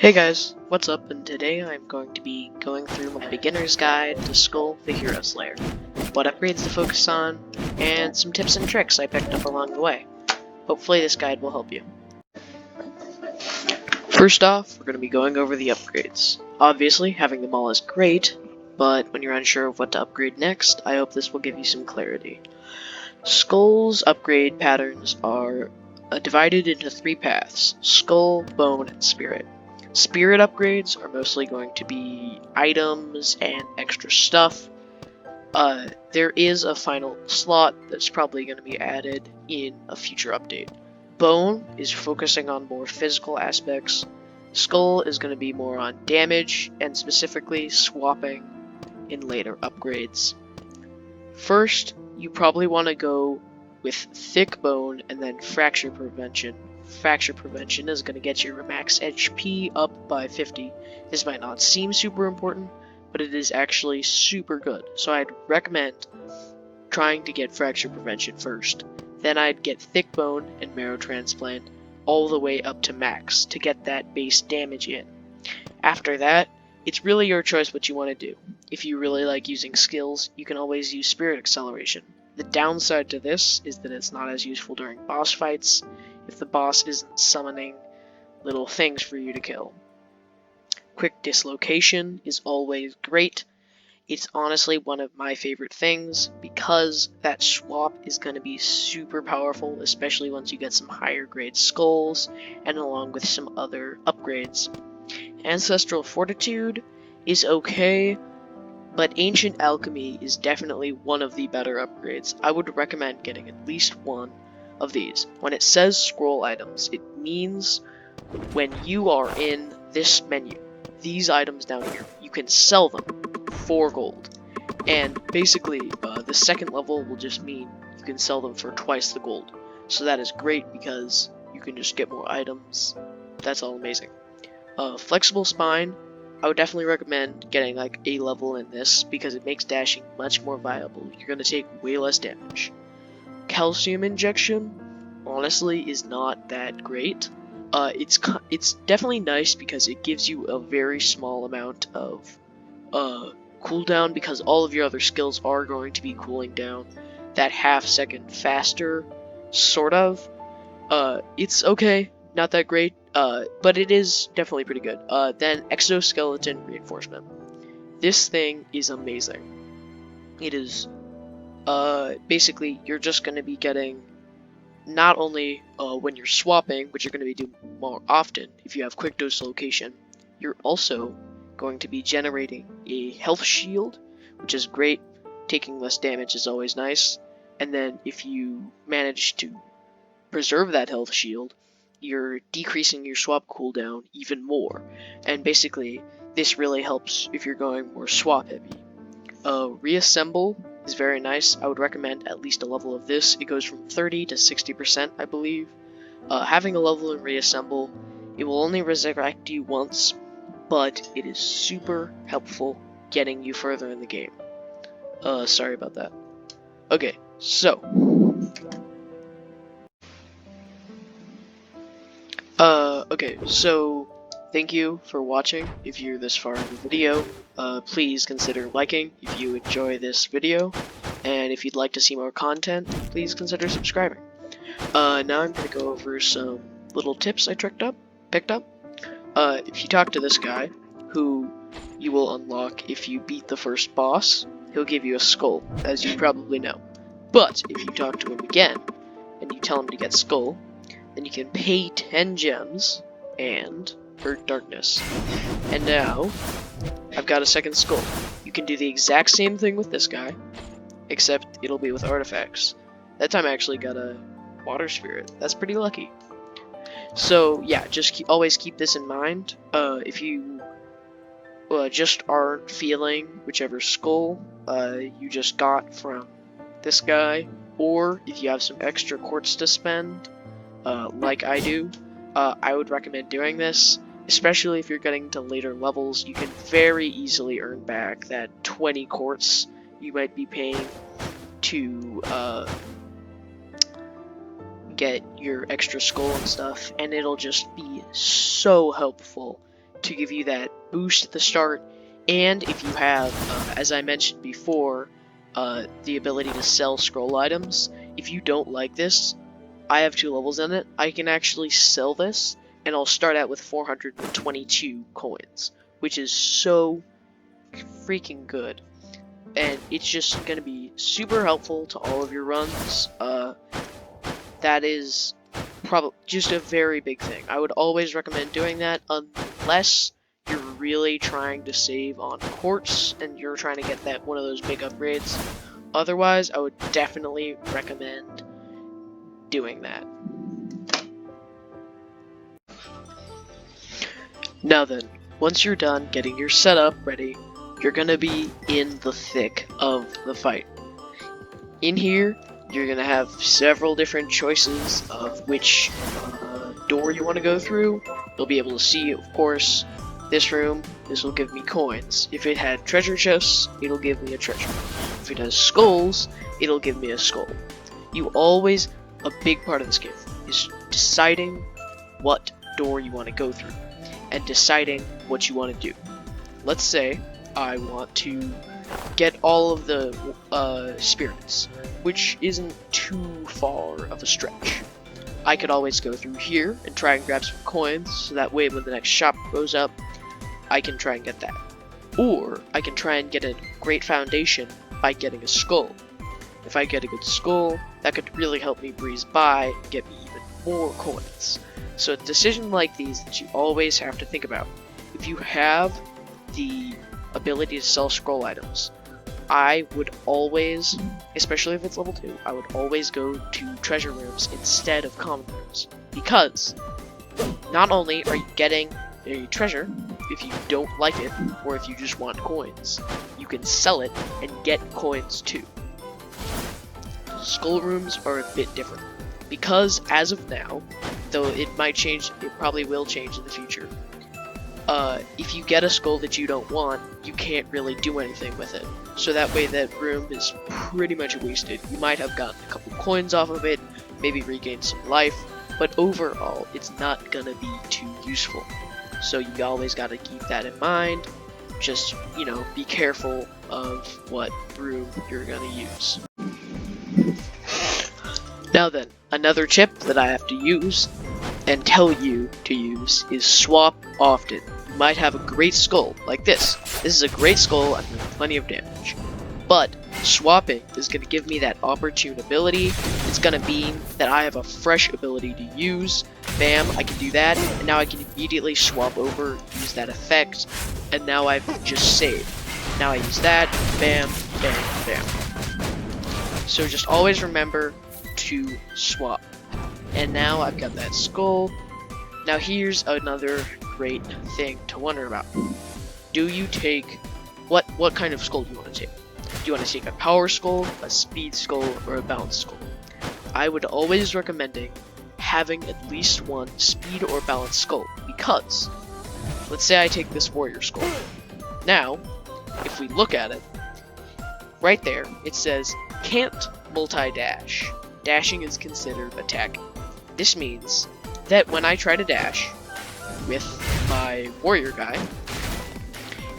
Hey guys, what's up? And today I'm going to be going through my beginner's guide to Skul the Hero Slayer, what upgrades to focus on, and some tips and tricks I picked up along the way. Hopefully this guide will help you. First off, we're going to be going over the upgrades. Obviously, having them all is great, but when you're unsure of what to upgrade next, I hope this will give you some clarity. Skul's upgrade patterns are divided into three paths: Skull, Bone, and Spirit. Spirit upgrades are mostly going to be items and extra stuff. There is a final slot that's probably going to be added in a future update. Bone is focusing on more physical aspects. Skull is going to be more on damage and specifically swapping in later upgrades. First, you probably want to go with thick bone and then fracture prevention. Fracture prevention is going to get your max HP up by 50. This might not seem super important, but it is actually super good. So I'd recommend trying to get fracture prevention first. Then I'd get thick bone and marrow transplant all the way up to max to get that base damage in. After that, it's really your choice what you want to do. If you really like using skills, you can always use Spirit Acceleration. The downside to this is that it's not as useful during boss fights if the boss isn't summoning little things for you to kill. Quick Dislocation is always great. It's honestly one of my favorite things because that swap is going to be super powerful, especially once you get some higher grade skulls and along with some other upgrades. Ancestral Fortitude is okay, but Ancient Alchemy is definitely one of the better upgrades. I would recommend getting at least one of these. When it says scroll items, it means when you are in this menu, these items down here, you can sell them for gold. And basically, the second level will just mean you can sell them for twice the gold. So that is great because you can just get more items. That's all amazing. Flexible Spine, I would definitely recommend getting like a level in this because it makes dashing much more viable. You're going to take way less damage. Calcium Injection, honestly, is not that great. It's definitely nice because it gives you a very small amount of cooldown because all of your other skills are going to be cooling down that half second faster, sort of. It's okay, not that great, but it is definitely pretty good. Then Exoskeleton Reinforcement. This thing is amazing. It is, basically, you're just going to be getting, not only when you're swapping, which you're going to be doing more often if you have quick dose location, you're also going to be generating a health shield, which is great. Taking less damage is always nice. And then if you manage to preserve that health shield, you're decreasing your swap cooldown even more. And basically, this really helps if you're going more swap heavy. Reassemble is very nice. I would recommend at least a level of this. It goes from 30 to 60%, I believe. Having a level in Reassemble, it will only resurrect you once, but it is super helpful getting you further in the game. Sorry about that. Okay, so thank you for watching. If you're this far in the video, please consider liking if you enjoy this video, and if you'd like to see more content, please consider subscribing. Now I'm going to go over some little tips I picked up. If you talk to this guy, who you will unlock if you beat the first boss, he'll give you a skull, as you probably know. But if you talk to him again, and you tell him to get skull, then you can pay 10 gems and Hurt Darkness. And now, I've got a second skull. You can do the exact same thing with this guy, except it'll be with artifacts. That time I actually got a Water Spirit. That's pretty lucky. So yeah, just always keep this in mind. If you just aren't feeling whichever skull you just got from this guy, or if you have some extra quartz to spend, like I do, I would recommend doing this, especially if you're getting to later levels. You can very easily earn back that 20 quartz you might be paying to get your extra skull and stuff, and it'll just be so helpful to give you that boost at the start, and if you have, as I mentioned before, the ability to sell scroll items. If you don't like this, I have 2 levels in it. I can actually sell this, and I'll start out with 422 coins, which is so freaking good. And it's just going to be super helpful to all of your runs. That is probably just a very big thing. I would always recommend doing that unless you're really trying to save on quartz and you're trying to get that one of those big upgrades. Otherwise, I would definitely recommend doing that. Now then, once you're done getting your setup ready, you're gonna be in the thick of the fight. In here, you're gonna have several different choices of which door you want to go through. You'll be able to see, of course, this room. This will give me coins. If it had treasure chests, it'll give me a treasure. If it has skulls, it'll give me a skull. A big part of this game is deciding what door you want to go through and deciding what you want to do. Let's say I want to get all of the spirits, which isn't too far of a stretch. I could always go through here and try and grab some coins, so that way when the next shop goes up, I can try and get that. Or I can try and get a great foundation by getting a skull. If I get a good skull, that could really help me breeze by and get me even more coins. So a decision like these that you always have to think about. If you have the ability to sell scroll items, I would always, especially if it's level 2, I would always go to treasure rooms instead of common rooms. Because not only are you getting a treasure, if you don't like it, or if you just want coins, you can sell it and get coins too. Skull rooms are a bit different. Because as of now, though it might change, it probably will change in the future, if you get a skull that you don't want, you can't really do anything with it. So that way that room is pretty much wasted. You might have gotten a couple coins off of it, maybe regained some life, but overall, it's not gonna be too useful. So you always gotta keep that in mind. Just, be careful of what room you're gonna use. Now then, another tip that I have to use and tell you to use is swap often. You might have a great skull, like this. This is a great skull and doing plenty of damage. But swapping is going to give me that opportune ability. It's going to mean that I have a fresh ability to use. Bam, I can do that, and now I can immediately swap over, use that effect, and now I've just saved. Now I use that, bam, bam, bam. So just always remember to swap. And now I've got that skull. Now here's another great thing to wonder about. Do you take, what kind of skull do you want to take? Do you want to take a power skull, a speed skull, or a balance skull? I would always recommending having at least one speed or balance skull, because let's say I take this warrior skull. Now, if we look at it, right there, it says can't multi-dash. Dashing is considered attacking. This means that when I try to dash with my warrior guy,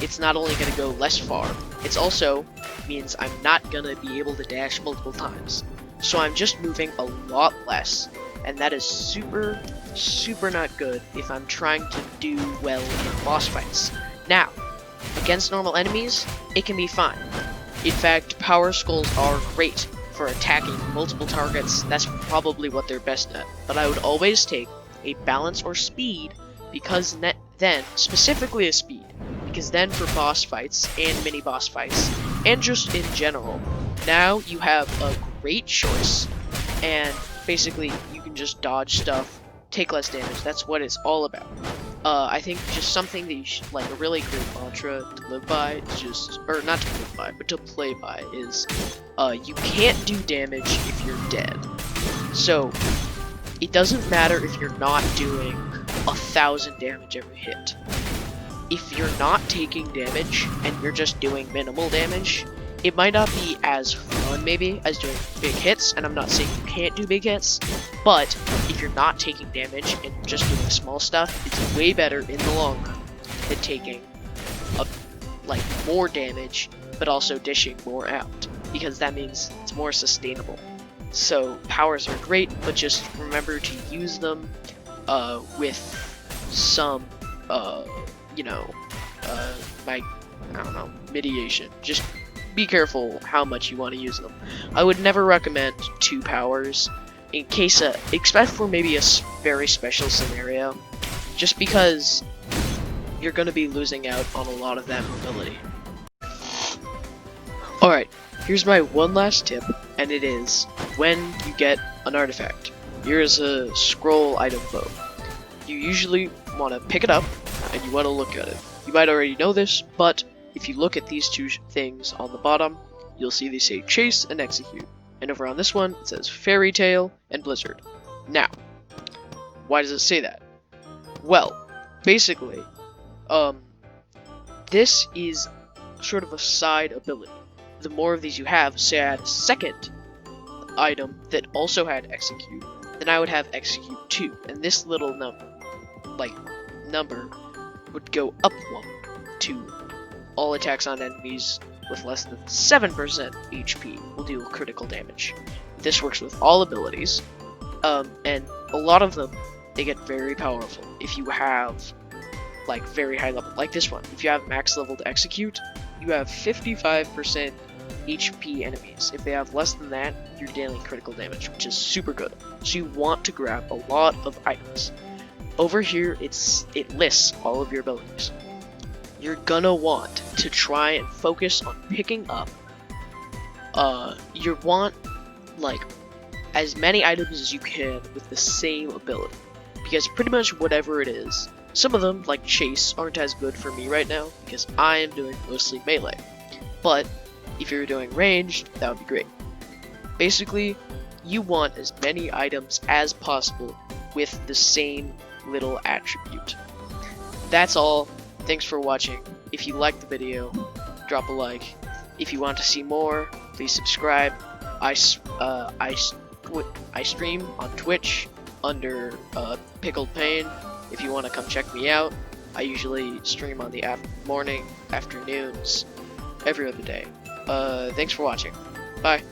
it's not only going to go less far, it's also means I'm not going to be able to dash multiple times. So I'm just moving a lot less, and that is super, super not good if I'm trying to do well in boss fights. Now, against normal enemies, it can be fine. In fact, power skulls are great for attacking multiple targets. That's probably what they're best at. But I would always take a balance or speed, because then, specifically a speed, because then for boss fights and mini boss fights, and just in general, now you have a great choice, and basically you can just dodge stuff, take less damage. That's what it's all about. I think just something that you should, like a really great mantra to live by is just, or not to live by, but to play by is, you can't do damage if you're dead. So, it doesn't matter if you're not doing 1,000 damage every hit. If you're not taking damage, and you're just doing minimal damage, it might not be as fun, maybe, as doing big hits, and I'm not saying you can't do big hits, but if you're not taking damage and you're just doing small stuff, it's way better in the long run. at taking like more damage, but also dishing more out, because that means it's more sustainable. So powers are great, but just remember to use them with some, I don't know, mitigation. Just be careful how much you want to use them. I would never recommend 2 powers in case, except for maybe a very special scenario, just because you're going to be losing out on a lot of that mobility. Alright, here's my one last tip, and it is when you get an artifact. Here's a scroll item bow. You usually want to pick it up, and you want to look at it. You might already know this, but if you look at these 2 things on the bottom, you'll see they say chase and execute. And over on this one, it says fairy tale and blizzard. Now, why does it say that? Well, basically, this is sort of a side ability. The more of these you have, say I had a second item that also had execute, then I would have execute 2, and this little number would go up 1 to all attacks on enemies with less than 7% HP will do critical damage. This works with all abilities, and a lot of them, they get very powerful if you have like very high level, like this one. If you have max level to execute, you have 55% HP enemies. If they have less than that, you're dealing critical damage, which is super good. So you want to grab a lot of items. Over here, it lists all of your abilities. You're gonna want to try and focus on picking up, you want like as many items as you can with the same ability, because pretty much whatever it is, some of them like chase aren't as good for me right now because I am doing mostly melee, but if you're doing ranged, that would be great. Basically, you want as many items as possible with the same little attribute. That's all. Thanks for watching. If you liked the video, drop a like. If you want to see more, please subscribe. I stream on Twitch under Pickled Pain. If you want to come check me out, I usually stream on the afternoons, every other day. Thanks for watching. Bye.